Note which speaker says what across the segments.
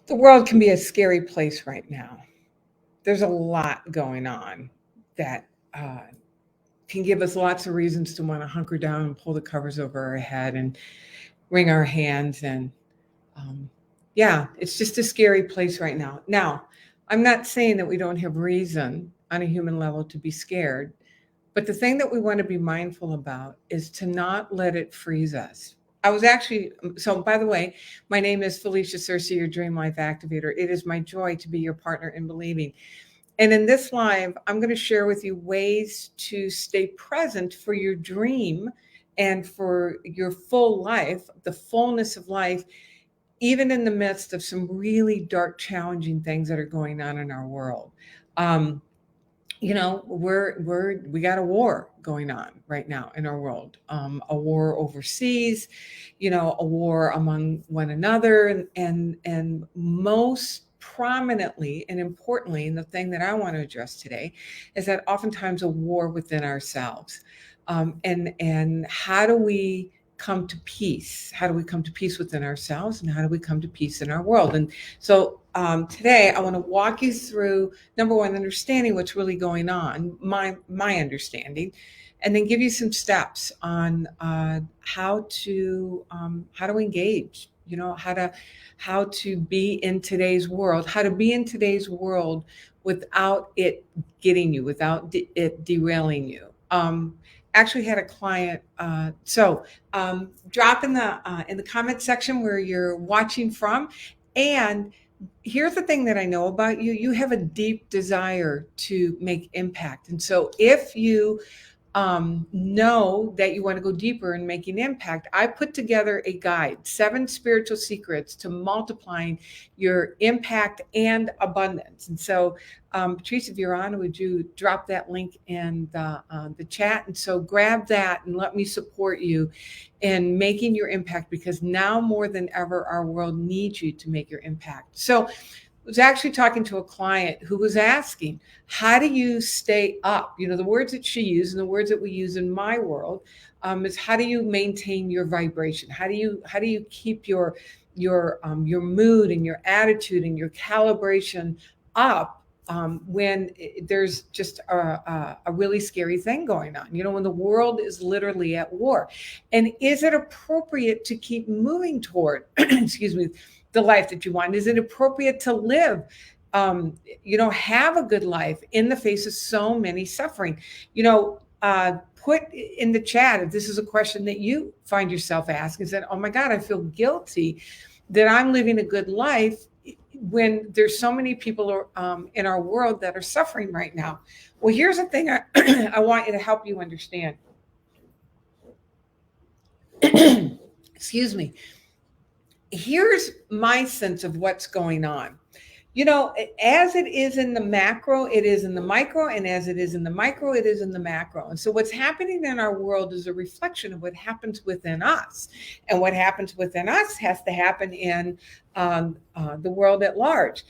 Speaker 1: The world can be a scary place right now. There's a lot going on that uh, can give us lots of reasons to want to hunker down and pull the covers over our head and wring our hands. And um, yeah, it's just a scary place right now. Now, I'm not saying that we don't have reason on a human level to be scared, but the thing that we want to be mindful about is to not let it freeze us. I was actually, so by the way, my name is Felicia Cersei, your Dream Life Activator. It is my joy to be your partner in believing. And in this live, I'm going to share with you ways to stay present for your dream and for your full life, the fullness of life, even in the midst of some really dark, challenging things that are going on in our world. Um, we got a war going on right now in our world, a war overseas, a war among one another, and most prominently and importantly, and the thing that I want to address today is that oftentimes a war within ourselves. And how do we come to peace? How do we come to peace within ourselves, and how do we come to peace in our world? And so today I want to walk you through, number one, understanding what's really going on, my understanding, and then give you some steps on how to engage. How to be in today's world, how to be in today's world without it getting you, without it derailing you. Actually had a client. Drop in the comment section where you're watching from, and here's the thing that I know about you. You have a deep desire to make impact. And so if you know that you want to go deeper in making impact, I put together a guide, 7 spiritual secrets to multiplying your impact and abundance. And so, Patrice, if you're on, would you drop that link in the chat? And so grab that and let me support you in making your impact, because now more than ever, our world needs you to make your impact. So I was actually talking to a client who was asking, how do you stay up? The words that she used and the words that we use in my world is, how do you maintain your vibration? How do you keep your mood and your attitude and your calibration up when there's just a really scary thing going on? When the world is literally at war, and is it appropriate to keep moving toward, excuse me, the life that you want? Is it appropriate to live, have a good life in the face of so many suffering? Put in the chat if this is a question that you find yourself asking, is that, oh my God, I feel guilty that I'm living a good life when there's so many people in our world that are suffering right now. Well, here's the thing I want you to help you understand. Excuse me. Here's my sense of what's going on. As it is in the macro, it is in the micro, and as it is in the micro, it is in the macro. And so what's happening in our world is a reflection of what happens within us. And what happens within us has to happen in the world at large.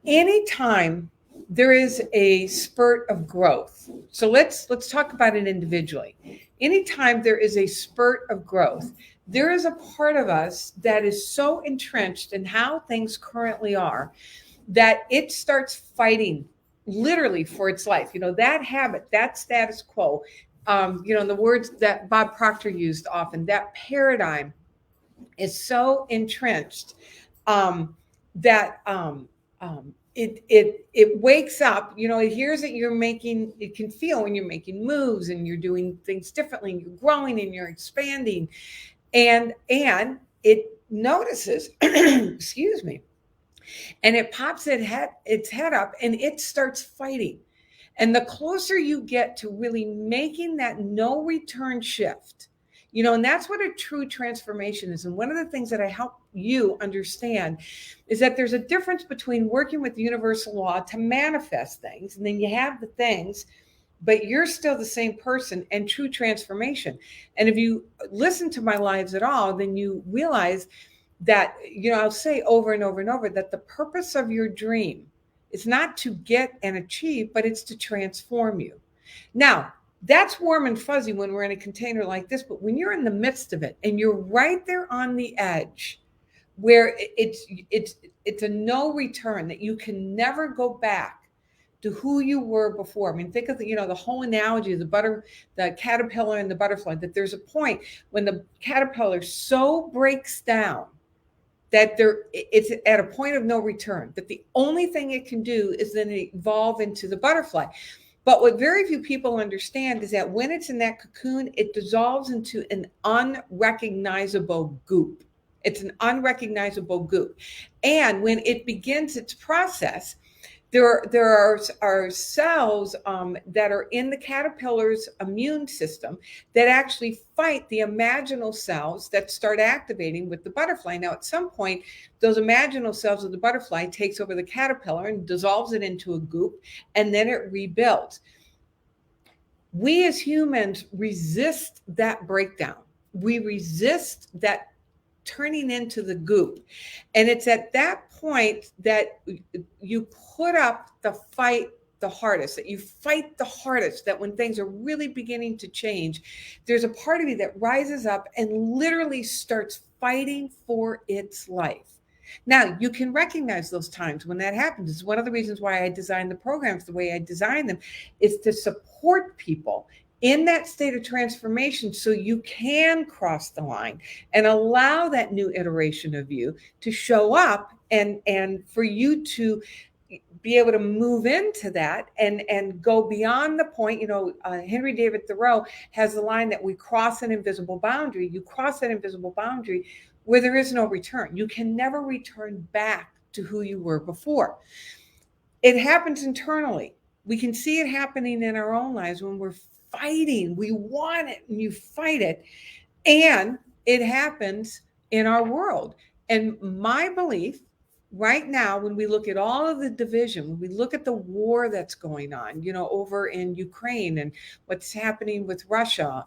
Speaker 1: Anytime there is a spurt of growth, so let's talk about it individually. Anytime there is a spurt of growth, there is a part of us that is so entrenched in how things currently are that it starts fighting literally for its life. That habit, that status quo, in the words that Bob Proctor used often, that paradigm is so entrenched that it wakes up. It hears that you're making, it can feel when you're making moves and you're doing things differently and you're growing and you're expanding. And it notices, excuse me, and it pops its head up and it starts fighting. And the closer you get to really making that no return shift, and that's what a true transformation is. And one of the things that I help you understand is that there's a difference between working with universal law to manifest things, and then you have the things, but you're still the same person, and true transformation. And if you listen to my lives at all, then you realize that, I'll say over and over and over that the purpose of your dream is not to get and achieve, but it's to transform you. Now, that's warm and fuzzy when we're in a container like this, but when you're in the midst of it and you're right there on the edge where it's a no return, that you can never go back to who you were before. I mean, think of the whole analogy of the caterpillar and the butterfly, that there's a point when the caterpillar so breaks down that it's at a point of no return, that the only thing it can do is then evolve into the butterfly. But what very few people understand is that when it's in that cocoon, it dissolves into an unrecognizable goop. It's an unrecognizable goop. And when it begins its process, there are cells that are in the caterpillar's immune system that actually fight the imaginal cells that start activating with the butterfly. Now, at some point, those imaginal cells of the butterfly takes over the caterpillar and dissolves it into a goop, and then it rebuilds. We as humans resist that breakdown. We resist that turning into the goop. And it's at that point that you put up the fight the hardest, that you fight the hardest, that when things are really beginning to change, there's a part of you that rises up and literally starts fighting for its life. Now, you can recognize those times when that happens. It's one of the reasons why I designed the programs the way I designed them, is to support people in that state of transformation so you can cross the line and allow that new iteration of you to show up, and for you to be able to move into that and go beyond the point. Henry David Thoreau has the line that we cross an invisible boundary. You cross that invisible boundary where there is no return. You can never return back to who you were before. It happens internally. We can see it happening in our own lives when we're fighting. We want it and you fight it. And it happens in our world. And my belief right now, when we look at all of the division, when we look at the war that's going on, over in Ukraine and what's happening with Russia,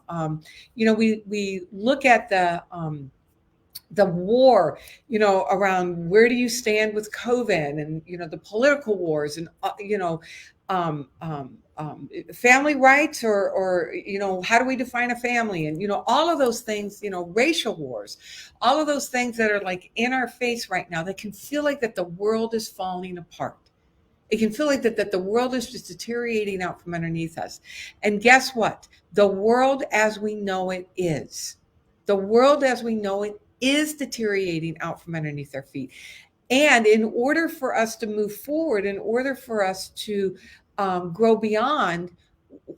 Speaker 1: we look at the war, around where do you stand with COVID, and, the political wars, and, family rights, or how do we define a family, and, all of those things, racial wars, all of those things that are like in our face right now, that can feel like that the world is falling apart. It can feel like that the world is just deteriorating out from underneath us. And guess what? The world as we know it is. The world as we know it is deteriorating out from underneath our feet. And in order for us to move forward, in order for us to grow beyond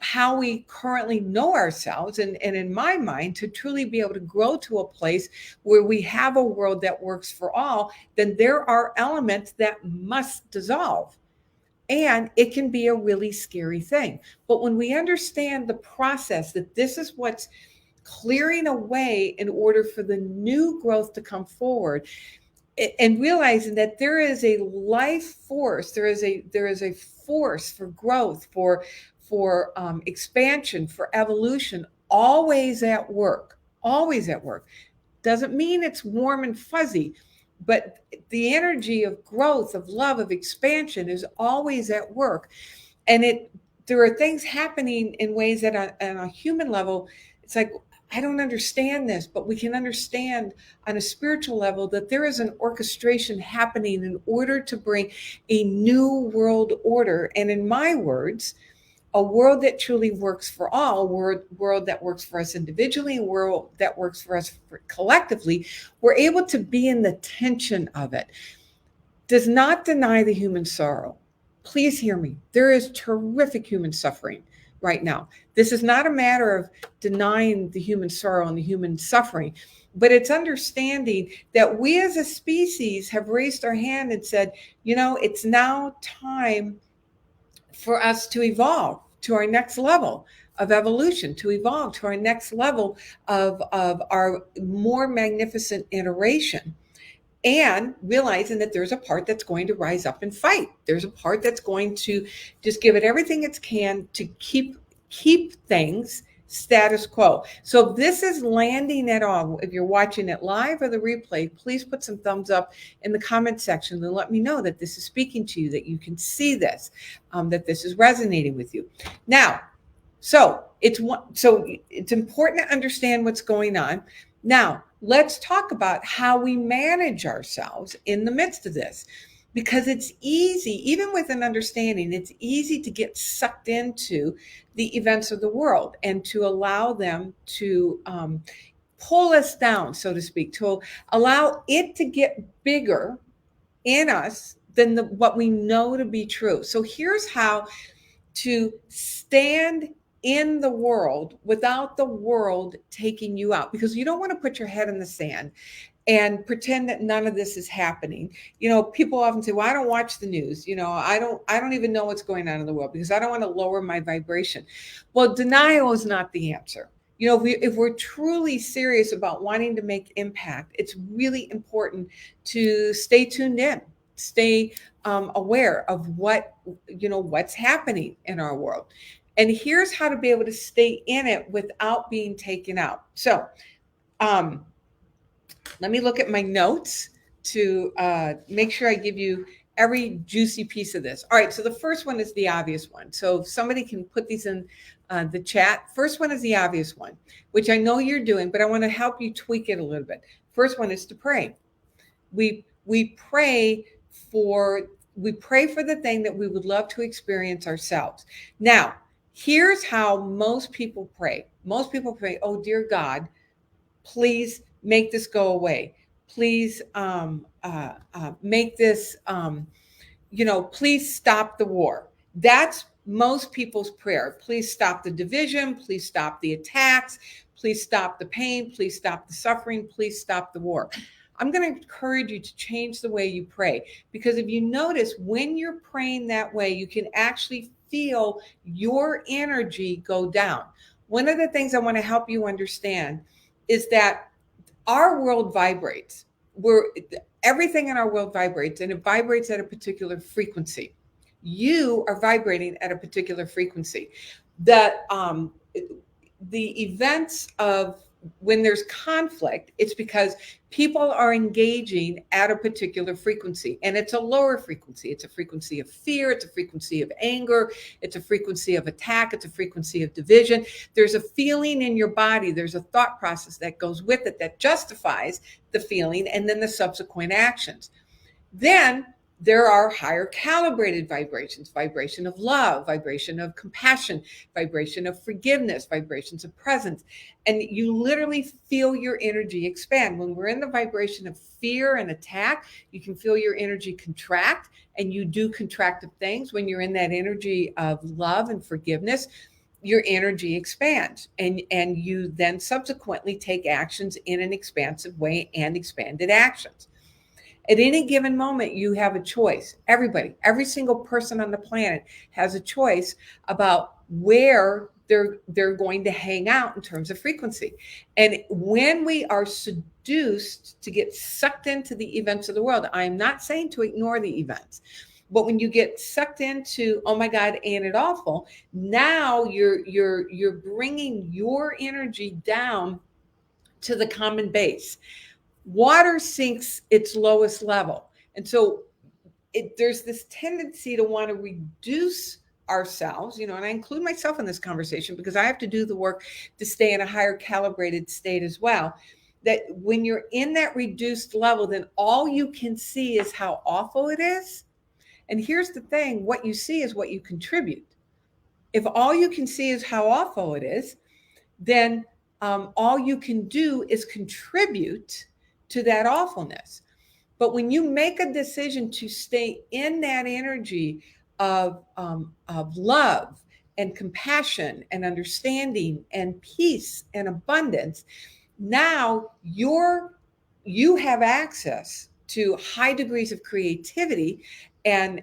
Speaker 1: how we currently know ourselves, and in my mind, to truly be able to grow to a place where we have a world that works for all, then there are elements that must dissolve. And it can be a really scary thing. But when we understand the process, that this is what's clearing a way in order for the new growth to come forward, and realizing that there is a life force, there is a force for growth, for expansion, for evolution, always at work, doesn't mean it's warm and fuzzy, but the energy of growth, of love, of expansion is always at work. And there are things happening in ways that on a human level, it's like, I don't understand this, but we can understand on a spiritual level that there is an orchestration happening in order to bring a new world order. And in my words, a world that truly works for all, a world that works for us individually, a world that works for us collectively. We're able to be in the tension of it. Does not deny the human sorrow. Please hear me. There is terrific human suffering right now. This is not a matter of denying the human sorrow and the human suffering, but it's understanding that we as a species have raised our hand and said, it's now time for us to evolve to our next level of evolution, to evolve to our next level of our more magnificent iteration. And realizing that there's a part that's going to rise up and fight. There's a part that's going to just give it everything it can to keep things status quo. So if this is landing at all, if you're watching it live or the replay, please put some thumbs up in the comment section and let me know that this is speaking to you, that you can see this, that this is resonating with you. Now, so it's important to understand what's going on. Now, let's talk about how we manage ourselves in the midst of this. Because it's easy, even with an understanding, it's easy to get sucked into the events of the world and to allow them to pull us down, so to speak, to allow it to get bigger in us than what we know to be true. So here's how to stand in the world without the world taking you out, because you don't want to put your head in the sand and pretend that none of this is happening. People often say, well, I don't watch the news. I don't even know what's going on in the world because I don't want to lower my vibration. Well, denial is not the answer. If we're truly serious about wanting to make impact, it's really important to stay tuned in, stay aware of what's happening in our world. And here's how to be able to stay in it without being taken out. So, let me look at my notes to make sure I give you every juicy piece of this. All right, so the first one is the obvious one. So if somebody can put these in the chat. First one is the obvious one, which I know you're doing, but I want to help you tweak it a little bit. First one is to pray. We pray for the thing that we would love to experience ourselves. Now, here's how most people pray. Most people pray, oh, dear God, please make this go away. Please make this, please stop the war. That's most people's prayer. Please stop the division. Please stop the attacks. Please stop the pain. Please stop the suffering. Please stop the war. I'm going to encourage you to change the way you pray, because if you notice, when you're praying that way, you can actually feel your energy go down. One of the things I want to help you understand is that our world vibrates. Everything in our world vibrates, and it vibrates at a particular frequency. You are vibrating at a particular frequency. The events of when there's conflict, it's because people are engaging at a particular frequency, and it's a lower frequency. It's a frequency of fear. It's a frequency of anger. It's a frequency of attack. It's a frequency of division. There's a feeling in your body. There's a thought process that goes with it that justifies the feeling and then the subsequent actions. Then there are higher calibrated vibrations, vibration of love, vibration of compassion, vibration of forgiveness, vibrations of presence. And you literally feel your energy expand. When we're in the vibration of fear and attack, you can feel your energy contract, and you do contractive things. When you're in that energy of love and forgiveness, your energy expands, and you then subsequently take actions in an expansive way and expanded actions. At any given moment, you have a choice. Everybody, every single person on the planet has a choice about where they're going to hang out in terms of frequency. And when we are seduced to get sucked into the events of the world, I'm not saying to ignore the events, but when you get sucked into, oh my God, ain't it awful? Now you're bringing your energy down to the common base. Water sinks its lowest level. And so there's this tendency to want to reduce ourselves, and I include myself in this conversation because I have to do the work to stay in a higher calibrated state as well. That when you're in that reduced level, then all you can see is how awful it is. And here's the thing, what you see is what you contribute. If all you can see is how awful it is, then all you can do is contribute to that awfulness. But when you make a decision to stay in that energy of love and compassion and understanding and peace and abundance, now you have access to high degrees of creativity and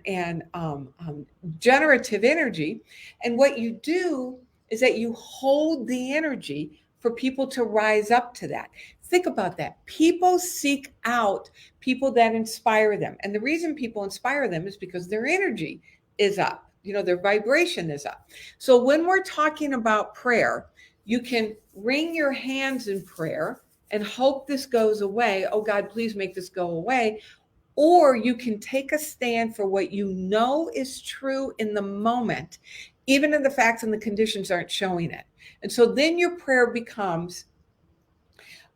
Speaker 1: generative energy. And what you do is that you hold the energy for people to rise up to that. Think about that. People seek out people that inspire them. And the reason people inspire them is because their energy is up. Their vibration is up. So when we're talking about prayer, you can wring your hands in prayer and hope this goes away. Oh God, please make this go away. Or you can take a stand for what you know is true in the moment, even if the facts and the conditions aren't showing it. And so then your prayer becomes,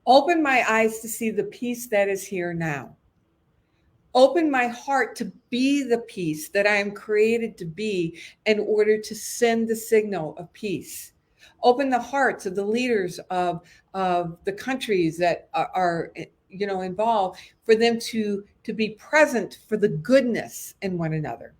Speaker 1: Open my eyes to see the peace that is here now. Open my heart to be the peace that I am created to be in order to send the signal of peace. Open the hearts of the leaders of the countries that are involved, for them to be present for the goodness in one another.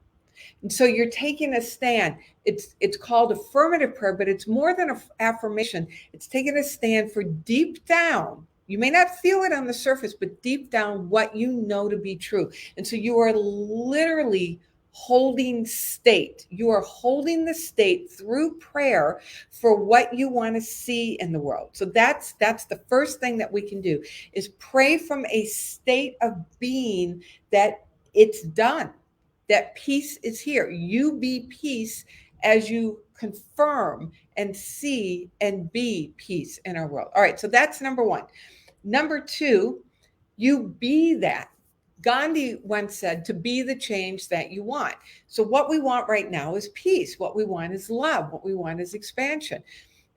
Speaker 1: And so you're taking a stand. It's called affirmative prayer, but it's more than an affirmation. It's taking a stand for deep down. You may not feel it on the surface, but deep down, what you know to be true. And so you are literally holding state. You are holding the state through prayer for what you want to see in the world. So that's the first thing that we can do, is pray from a state of being that it's done, that peace is here. You be peace as you confirm and see and be peace in our world. All right, so that's number one. Number two, you be that. Gandhi once said to be the change that you want. So, what we want right now is peace. What we want is love. What we want is expansion.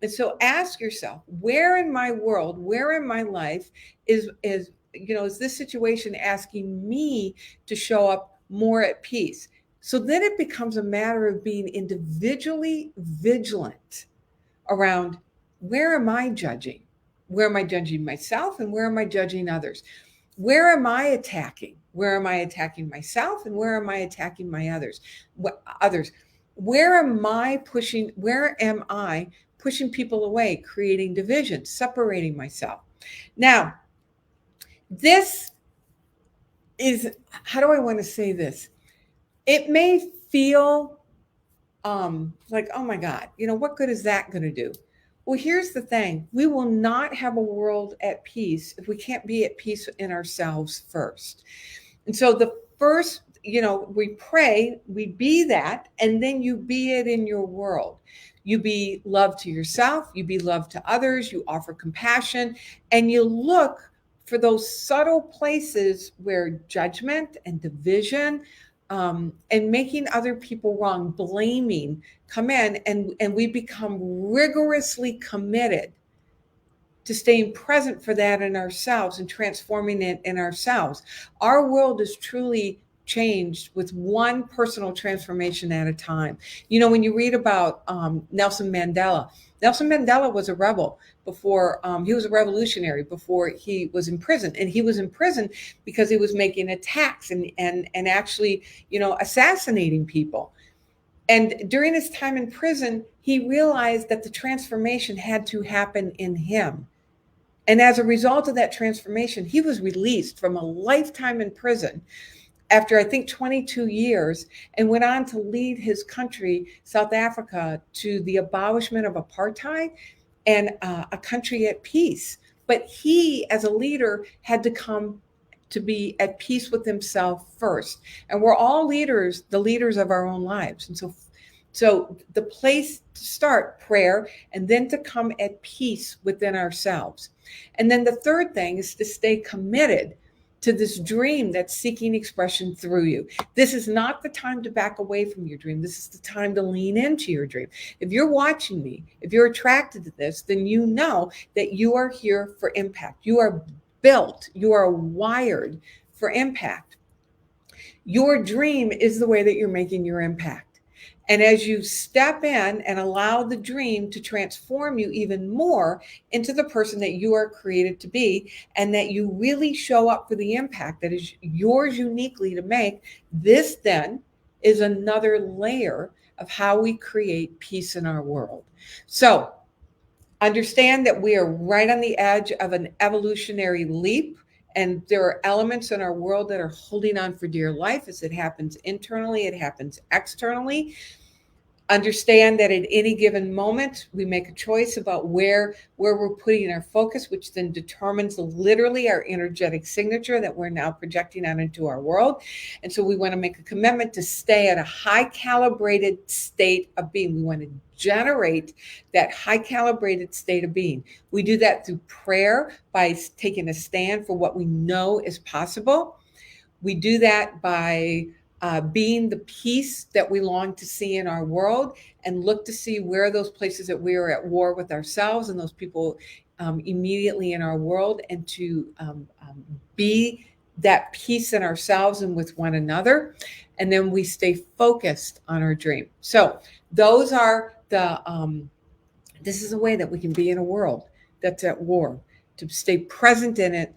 Speaker 1: And so, ask yourself, where in my world, where in my life is this situation asking me to show up more at peace? So then it becomes a matter of being individually vigilant around, where am I judging? Where am I judging myself, and where am I judging others? Where am I attacking? Where am I attacking myself, and where am I attacking my others? Where am I pushing people away, creating division, separating myself? Now, this is, how do I want to say this? It may feel like, oh my God, what good is that going to do? Well, here's the thing. We will not have a world at peace if we can't be at peace in ourselves first. And so the first, we pray, we be that, and then you be it in your world. You be love to yourself, you be love to others, you offer compassion, and you look for those subtle places where judgment and division, and making other people wrong, blaming, come in, and we become rigorously committed to staying present for that in ourselves and transforming it in ourselves. Our world is truly changed with one personal transformation at a time. When you read about Nelson Mandela was a rebel before, he was a revolutionary before he was in prison. And he was in prison because he was making attacks and actually, assassinating people. And during his time in prison, he realized that the transformation had to happen in him. And as a result of that transformation, he was released from a lifetime in prison after, I think, 22 years, and went on to lead his country, South Africa, to the abolishment of apartheid and a country at peace. But he, as a leader, had to come to be at peace with himself first. And we're all leaders, the leaders of our own lives. And so the place to start, prayer, and then to come at peace within ourselves. And then the third thing is to stay committed to this dream that's seeking expression through you. This is not the time to back away from your dream. This is the time to lean into your dream. If you're watching me, if you're attracted to this, then you know that you are here for impact. You are built, you are wired for impact. Your dream is the way that you're making your impact. And as you step in and allow the dream to transform you even more into the person that you are created to be, and that you really show up for the impact that is yours uniquely to make, this then is another layer of how we create peace in our world. So understand that we are right on the edge of an evolutionary leap. And there are elements in our world that are holding on for dear life. As it happens internally, it happens externally. Understand that at any given moment, we make a choice about where we're putting our focus, which then determines literally our energetic signature that we're now projecting out into our world. And so we want to make a commitment to stay at a high calibrated state of being. We want to generate that high calibrated state of being. We do that through prayer, by taking a stand for what we know is possible. We do that by being the peace that we long to see in our world, and look to see where those places that we are at war with ourselves and those people immediately in our world, and to be that peace in ourselves and with one another. And then we stay focused on our dream. So those are this is a way that we can be in a world that's at war, to stay present in it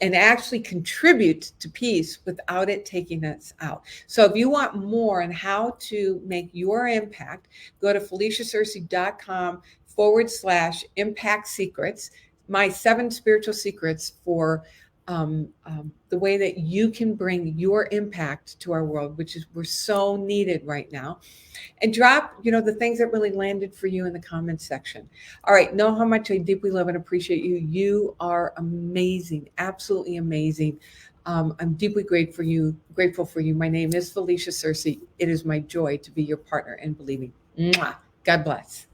Speaker 1: and actually contribute to peace without it taking us out. So if you want more on how to make your impact, go to FeliciaCersey.com/impact secrets, my 7 spiritual secrets for the way that you can bring your impact to our world, which is we're so needed right now. And drop, the things that really landed for you in the comments section. All right, know how much I deeply love and appreciate you. You are amazing, absolutely amazing. I'm deeply grateful for you. My name is Felicia Cersey. It is my joy to be your partner in believing. Mwah. God bless.